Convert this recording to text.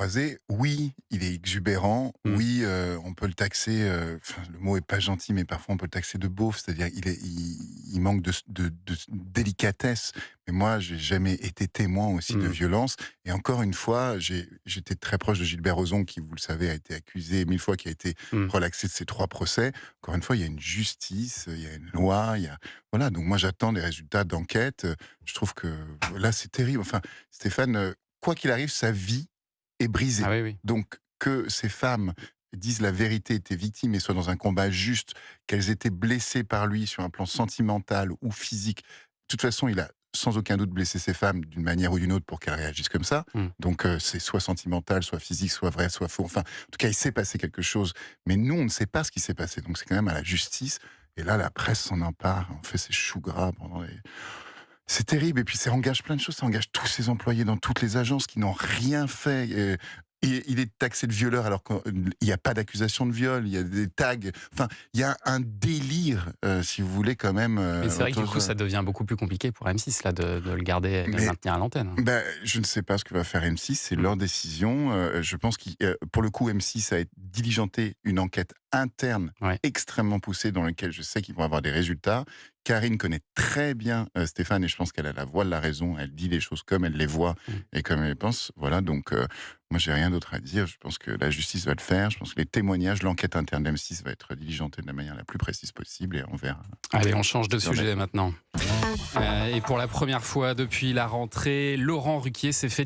croisé. Oui, il est exubérant. Mmh. Oui, on peut le taxer, le mot est pas gentil, mais parfois on peut le taxer de beauf, c'est-à-dire il manque de délicatesse. Mais moi, j'ai jamais été témoin aussi de Mmh. violence et encore une fois, j'étais très proche de Gilbert Rozon qui, vous le savez, a été accusé 1000 fois, qui a été Mmh. relaxé de ses 3 procès. Encore une fois, il y a une justice, il y a une loi, il y a voilà, donc moi j'attends des résultats d'enquête. Je trouve que là, c'est terrible. Enfin, Stéphane, quoi qu'il arrive, sa vie est Ah brisée. oui, oui. Donc que ces femmes disent la vérité, étaient victimes et soient dans un combat juste, qu'elles étaient blessées par lui sur un plan sentimental ou physique. De toute façon, il a sans aucun doute blessé ces femmes d'une manière ou d'une autre pour qu'elles réagissent comme ça. Mmh. Donc c'est soit sentimental, soit physique, soit vrai, soit faux. Enfin, en tout cas, il s'est passé quelque chose. Mais nous, on ne sait pas ce qui s'est passé. Donc c'est quand même à la justice. Et là, la presse s'en empare, on fait ses choux gras pendant les... C'est terrible et puis ça engage plein de choses, ça engage tous ses employés dans toutes les agences qui n'ont rien fait et il est taxé de violeur alors qu'il y a pas d'accusation de viol, il y a des tags, enfin, il y a un délire, si vous voulez quand même, Mais c'est vrai que du autour de coup, ça. ça devient beaucoup plus compliqué pour M6 là de le garder, de le Mais maintenir à l'antenne. je ne sais pas ce que va faire M6, c'est Mmh. leur décision. Je pense pour le coup, M6 a diligenté une enquête interne Ouais. extrêmement poussée dans laquelle je sais qu'ils vont avoir des résultats. Karine connaît très bien Stéphane et je pense qu'elle a la voix de la raison. Elle dit les choses comme elle les voit Mmh. et comme elle les pense. Voilà, donc moi, j'ai rien d'autre à dire. Je pense que la justice va le faire. Je pense que les témoignages, l'enquête interne d'M6 va être diligentée de la manière la plus précise possible et on verra. Allez, on change de ce qu'il en est. sujet maintenant. Et pour la première fois depuis la rentrée, Laurent Ruquier s'est fait